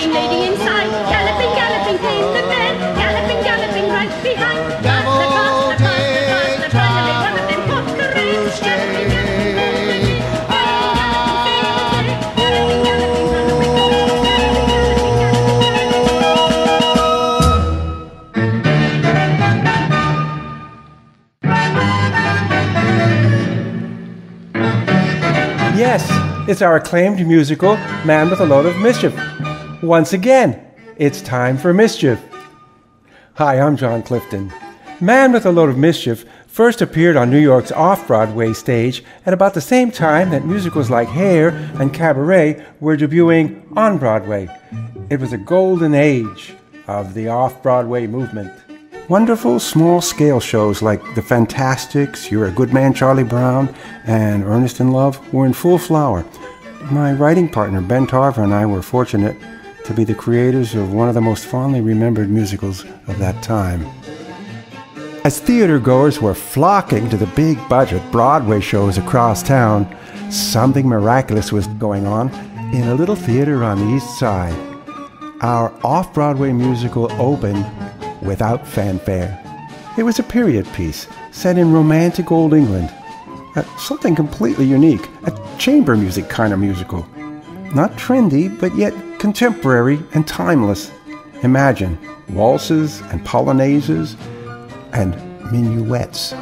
galloping lady inside. Galloping, galloping came the bed. Galloping, galloping right behind. Faster, finally one of them caught the race. Galloping, galloping, Yes, it's our acclaimed musical, Man with a Load of Mischief. Once again, it's time for mischief. Hi, I'm John Clifton. Man with a Load of Mischief first appeared on New York's off-Broadway stage at about the same time that musicals like Hair and Cabaret were debuting on Broadway. It was a golden age of the off-Broadway movement. Wonderful small-scale shows like The Fantastics, You're a Good Man, Charlie Brown, and Ernest in Love were in full flower. My writing partner, Ben Tarver, and I were fortunate to be the creators of one of the most fondly remembered musicals of that time. As theater-goers were flocking to the big-budget Broadway shows across town, something miraculous was going on in a little theater on the East Side. Our off-Broadway musical opened without fanfare. It was a period piece set in romantic old England. Something completely unique, a chamber music kind of musical. Not trendy, but yet contemporary and timeless. Imagine waltzes and polonaises and minuets.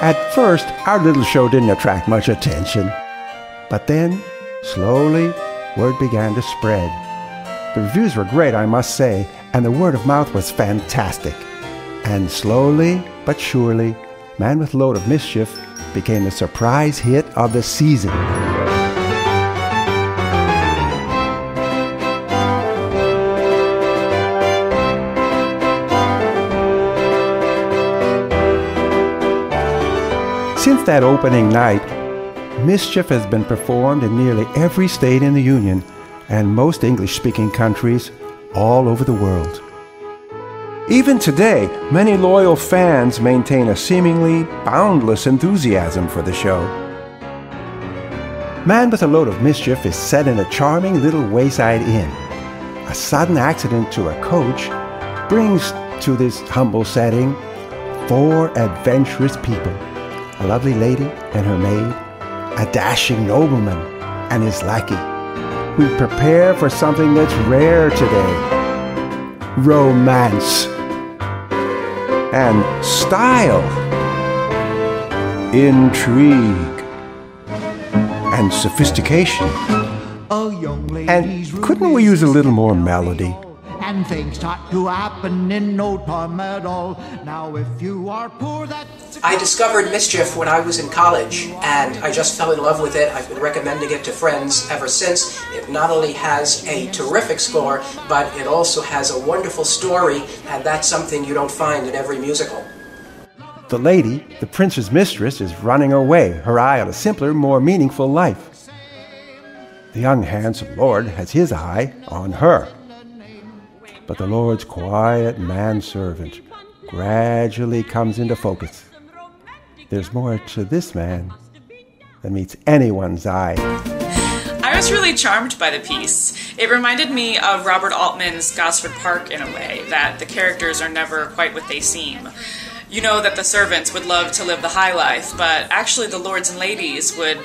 At first, our little show didn't attract much attention. But then, slowly, word began to spread. The reviews were great, I must say, and the word of mouth was fantastic. And slowly but surely, Man with a Load of Mischief became the surprise hit of the season. Since that opening night, Mischief has been performed in nearly every state in the Union and most English-speaking countries all over the world. Even today, many loyal fans maintain a seemingly boundless enthusiasm for the show. Man with a Load of Mischief is set in a charming little wayside inn. A sudden accident to a coach brings to this humble setting 4 adventurous people: a lovely lady and her maid, a dashing nobleman and his lackey. We prepare for something that's rare today: romance and style, intrigue and sophistication. And couldn't we use a little more melody? And things start to happen in no time at all. Now if you are poor, that's... I discovered Mischief when I was in college, and I just fell in love with it. I've been recommending it to friends ever since. It not only has a terrific score, but it also has a wonderful story, and that's something you don't find in every musical. The lady, the prince's mistress, is running away, her eye on a simpler, more meaningful life. The young, handsome lord has his eye on her. But the Lord's quiet manservant gradually comes into focus. There's more to this man than meets anyone's eye. I was really charmed by the piece. It reminded me of Robert Altman's Gosford Park in a way, that the characters are never quite what they seem. You know that the servants would love to live the high life, but actually the lords and ladies would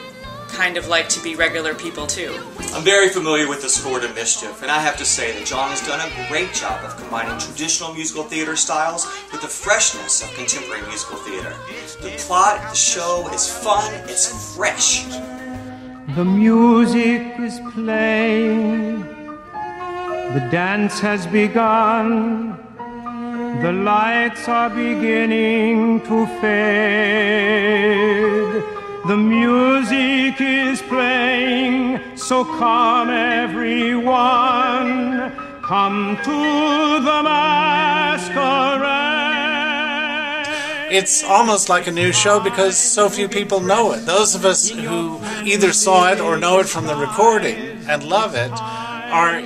kind of like to be regular people too. I'm very familiar with the score to Mischief, and I have to say that John has done a great job of combining traditional musical theater styles with the freshness of contemporary musical theater. The plot, the show is fun, it's fresh. The music is playing, the dance has begun, the lights are beginning to fade. The music is playing, so come everyone, come to the masquerade. It's almost like a new show because so few people know it. Those of us who either saw it or know it from the recording and love it are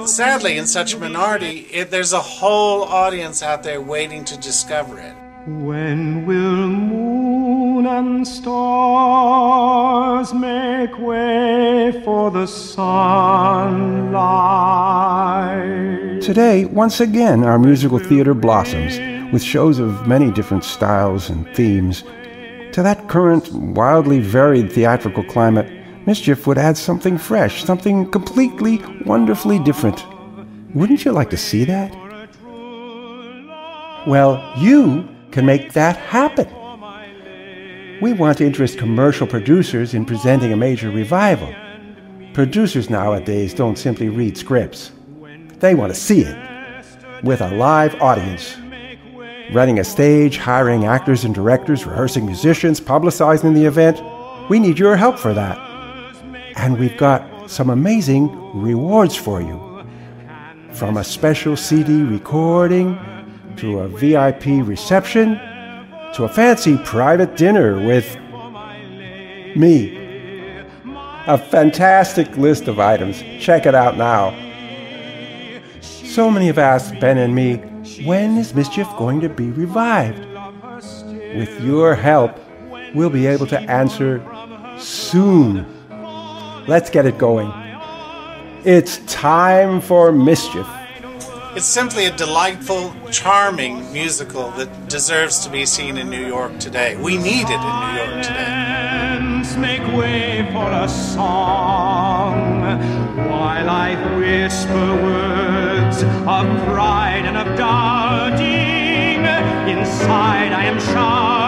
sadly in such a minority. There's a whole audience out there waiting to discover it. When will moonlight moon and stars make way for the sunlight. Today, once again, our musical theater blossoms with shows of many different styles and themes. To that current, wildly varied theatrical climate, Mischief would add something fresh, something completely, wonderfully different. Wouldn't you like to see that? Well, you can make that happen. We want to interest commercial producers in presenting a major revival. Producers nowadays don't simply read scripts. They want to see it, with a live audience. Renting a stage, hiring actors and directors, rehearsing musicians, publicizing the event. We need your help for that. And we've got some amazing rewards for you. From a special CD recording, to a VIP reception, to a fancy private dinner with me. A fantastic list of items. Check it out now. So many have asked Ben and me, when is Mischief going to be revived? With your help, we'll be able to answer soon. Let's get it going. It's time for Mischief. It's simply a delightful, charming musical that deserves to be seen in New York today. We need it in New York today. Make way for a song while I whisper words of pride and of doubting. Inside I am shy.